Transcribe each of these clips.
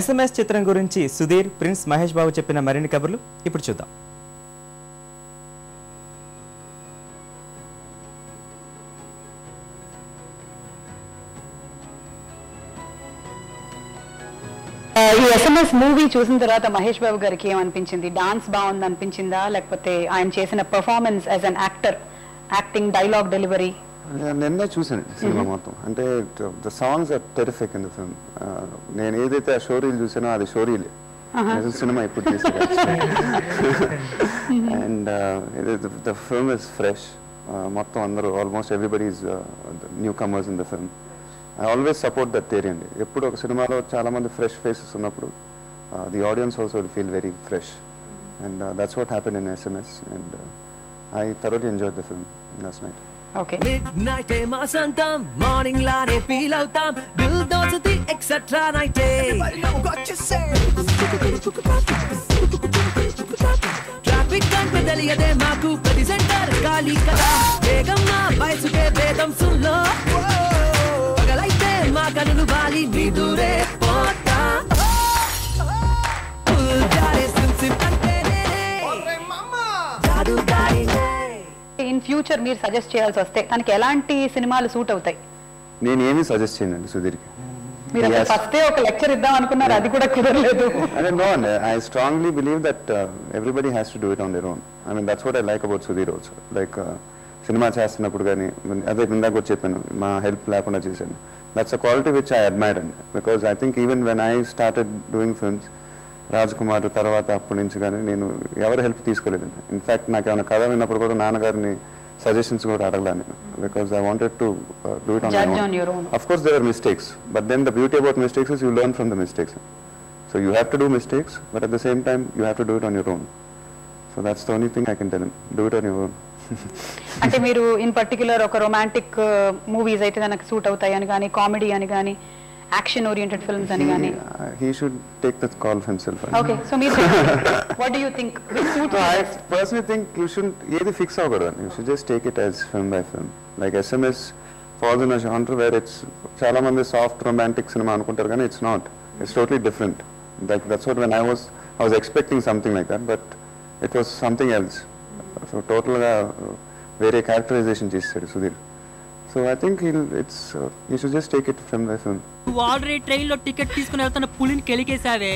SMS చిత్రం గురించి Sudheer, prince Mahesh Babu చెప్పిన మరిన్ని కబుర్లు ఇప్పుడు చూద్దాం. ఈ SMS మూవీ చూసిన తర్వాత మహేష్ బాబు గారికి ఏమనిపించింది? డాన్స్ బాగుంది అనిపించిందా, లేకపోతే ఆయన చేసిన performance as an actor, acting, dialogue delivery? నిన్నే చూసాను సినిమా మొత్తం. అంటే the songs are terrific in the film. నేను ఏదైతే ఆ షోరీలు చూసానో అది షోరీలే, సినిమా ఇప్పుడు చేసాను. And the film is fresh. మొత్తం అందరూ almost everybody is new comers in the film. I always support that theory అండి. ఎప్పుడు ఒక సినిమాలో చాలా మంది ఫ్రెష్ ఫేసెస్ ఉన్నప్పుడు the audience also will feel very fresh, and that's what happen in SMS, and I thoroughly enjoyed the film last night. Okay. Midnight e masantam, morning lane feel outam, dil dosati etc night e. Everybody know what you say. Traffic ante deliyade maaku prati center kali kada, vegamma baisuke vedam sunlo. Pagalaite ma kanulu vali nidure pota. Jare sim sim ante ne. Orre mama. Jadu gari ne. In future మీరు suggest చేయాల్సి వస్తే తనకి ఎలాంటి సినిమాలు suit అవుతాయి? నేను ఏమీ suggest చేయనండి సుధీర్కి. మీరు ఫస్టే ఒక లెక్చర్ ఇద్దాం అనుకున్నారు, అది కూడా కుదరలేదు. No, I strongly believe that everybody has to do it on their own. I mean, that's what I like about Sudhir also. Like cinema చేస్తున్నప్పుడు కానీ అదే ఇందాక కూడా చెప్పాను, మా హెల్ప్ లేకుండా చేశాను. That's a quality which I admire, because I think even when I started doing films, Raj Kumar తర్వాత అప్పటి నుంచి కానీ నేను ఎవరి హెల్ప్ తీసుకోలేదండి. ఇన్ఫ్యాక్ట్ నాకు ఏమైనా కథ విన్నప్పుడు కూడా నాన్నగారిని సజెషన్స్ కూడా అడగలేను, because I wanted to do it on your own. Of course there are mistakes, but then the beauty about mistakes is you learn from the mistakes. So you have to do mistakes, but at the same time you have to do it on your own. So that's the only thing I can tell him, do it on your own. అంటే మీరు in particular ఒక romantic movies అయితే నాకు suit అవుతాయి అని కానీ, comedy అని కానీ, యాక్షన్ ఓరియంటెడ్ ఫిల్మ్స్ అని కానీ? He should take that call himself. Okay, so మీరు what do you think will suit you? I personally think you shouldn't ఏది ఫిక్స్ అవ్వకూడదు. You should just take it as film by film. Like SMS falls in a genre where it's చాలా మంది soft romantic cinema అనుకుంటారు కానీ it's not. It's totally different. Like that's what when I was expecting something like that, but it was something else. So total గా వేరే characterisation చేశాడు Sudheer. So I think you should just take it film by film. Already train లో ticket తీసుకుని వెళ్తున్న పులిని కెలికేసావే.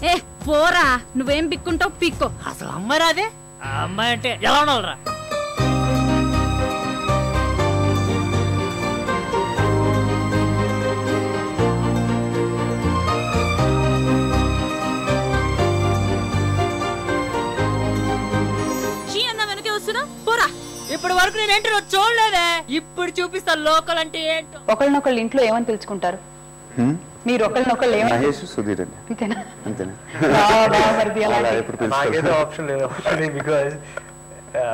ఏ పోరా, నువ్వేం పిక్కుంటావు పిక్కో. అసలు అమ్మాయి రాదే, ఆ అమ్మాయి అంటే ఎలా ఉండాలరా? ఇప్పటి వరకు నేను ఏంటో చూడలేదే, ఇప్పుడు చూపిస్తా లోకల్ అంటే ఏంటో. ఒకళ్ళనొకళ్ళు ఇంట్లో ఏమని పిలుచుకుంటారు మీరు? ఒకళ్ళనొకళ్ళు ఏమని? మహేష్ సుధీర్ అండి. అంతేనా? అంతేనా? నాకేదో ఆప్షన్ లేదు actually, because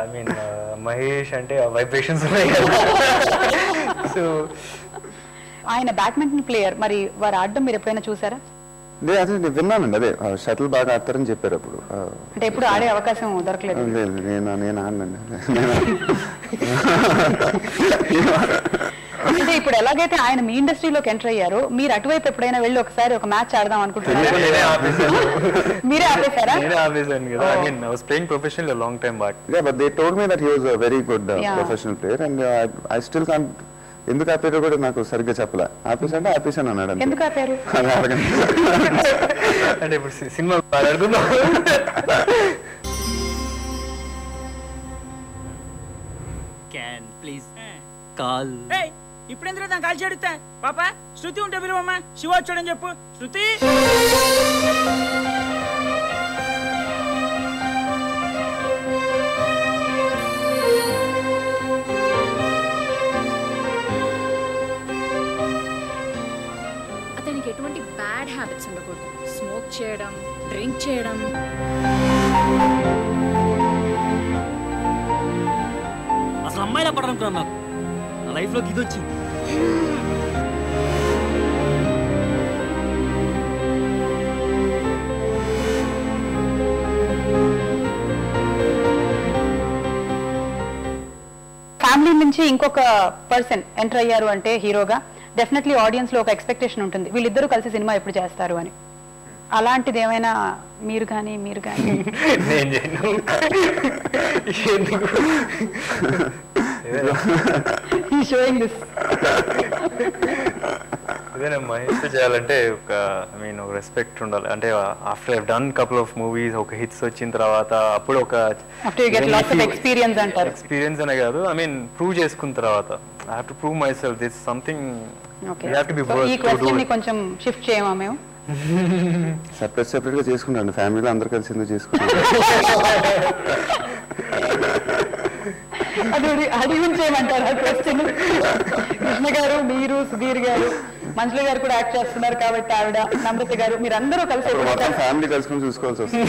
I mean Mahesh అంటే వైబ్రేషన్స్ ఉన్నాయి కదా. సో ఆయన బ్యాడ్మింటన్ ప్లేయర్, మరి వారు ఆడడం మీరు ఎప్పుడైనా చూసారా? అదే నేను విన్నానండి, అదే షటిల్ బాగా ఆడతారని చెప్పారు అప్పుడు. అంటే ఎప్పుడు ఆడే అవకాశం దొరకలేదు? నేను ఆడనండి. అంటే ఇప్పుడు ఎలాగైతే ఆయన మీ ఇండస్ట్రీలోకి ఎంటర్ అయ్యారు, మీరు అటువైపు ఎప్పుడైనా వెళ్ళి ఒకసారి ఒక మ్యాచ్ ఆడదాం అనుకుంటున్నారు? మీరే ఆపేశారా? నేనే ఆపేశాను కదా. I mean I was playing professionally a long time back. Yeah, but they told me that he was a very good professional player, and I still can't. ఎందుకు ఆపేరు కూడా నాకు సరిగ్గా చెప్పలే. ఆపేసంటే ఆపేసాను అన్నాడు. ఎందుకు ఆపారు అంటే ఇప్పుడు సినిమా మాట్లాడుకుందాం. Can please call. ఇప్పుడు ఎందుకు దాన్ని కాల్చి అడుగుతా? పాప శృతి ఉంటే పిలువమ్మా, శివ వచ్చాడని చెప్పు. శృతి ఎటువంటి బ్యాడ్ హ్యాబిట్స్ ఉండకూడదు. స్మోక్ చేయడం, డ్రింక్ చేయడం. అసలు అమ్మాయిలా పడనుకున్నాను, నాకు నా లైఫ్ లోకి ఇది వచ్చింది. ఫ్యామిలీ నుంచి ఇంకొక పర్సన్ ఎంటర్ అయ్యారు అంటే హీరోగా, డెఫినెట్లీ ఆడియన్స్ లో ఒక ఎక్స్పెక్టేషన్ ఉంటుంది, వీళ్ళిద్దరూ కలిసి సినిమా ఎప్పుడు చేస్తారు అని. అలాంటిది ఏమైనా మీరు కానీ నేను చేయను. ఎందుకు? షోయింగ్ దిస్ అదేనా మహేష్ చేయాలంటే ఒక ఒక రెస్పెక్ట్ ఉండాలి. అంటే after I've done couple of movies, ఒక హిట్స్ వచ్చిన తర్వాత అప్పుడు ఒక ఎక్స్పీరియన్స్ అనే కాదు, ప్రూవ్ చేసుకున్న తర్వాత I have to prove my self this something. ఈ క్వశ్చన్ ని కొంచెం షిఫ్ట్ చేయమా మేము? సెపరేట్ గా చేసుకుంటాను, ఫ్యామిలీలో అందరు కలిసి ఎందుకు చేసుకుంటాను? అది అడిగించేయమంటారు ఆ క్వశ్చన్. కృష్ణ గారు, మీరు, సుధీర్ గారు, మంజుల గారు కూడా యాక్ట్ చేస్తున్నారు కాబట్టి ఆవిడ, నమ్రత గారు, మీరు అందరూ కలిసి ఫ్యామిలీ కలుసుకుని చూసుకోవాల్సి వస్తుంది.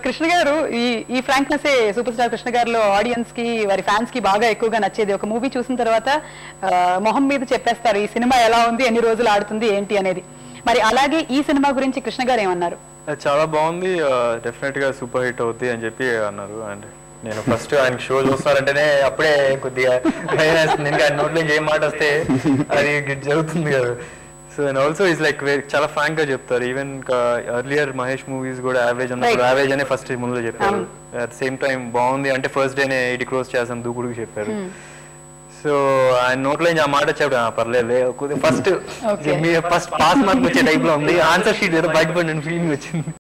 కృష్ణ గారు, ఈ ఫ్రాంక్నెస్ సూపర్ స్టార్ కృష్ణ గారిలో ఆడియన్స్ కి, వారి ఫ్యాన్స్ కి బాగా ఎక్కువగా నచ్చేది. ఒక మూవీ చూసిన తర్వాత మొహం మీద చెప్పేస్తారు ఈ సినిమా ఎలా ఉంది, ఎన్ని రోజులు ఆడుతుంది ఏంటి అనేది. మరి అలాగే ఈ సినిమా గురించి కృష్ణ గారు ఏమన్నారు? చాలా బాగుంది, డెఫినెట్ గా సూపర్ హిట్ అవుతుంది అని చెప్పి అన్నారు. అండ్ నేను ఫస్ట్ ఆయనకి షో చూస్తారంటేనే అప్పుడే కొద్దిగా నేను ఆయన నోట్లో ఏం మాట వస్తే అది జరుగుతుంది కదా. So and also is like చాలా ఫ్రాంక్ గా చెప్తారు. ఈవెన్ ఎర్లియర్ మహేష్ మూవీస్ కూడా యావరేజ్ అన్నప్పుడు యావరేజ్ అనే ఫస్ట్ ముందులో చెప్పారు. అట్ సేమ్ టైం బాగుంది అంటే ఫస్ట్ డేనే 80 crores చేసాం దూకుడుకు చెప్పారు. సో ఆయన నోట్లో ఆ మాట చెప్పాడు, పర్లేదు ఫస్ట్ పాస్ మార్క్ వచ్చే టైప్ లో ఉంది, ఆన్సర్ షీట్ ఏదో బయటపడిన ఫీలింగ్ వచ్చింది.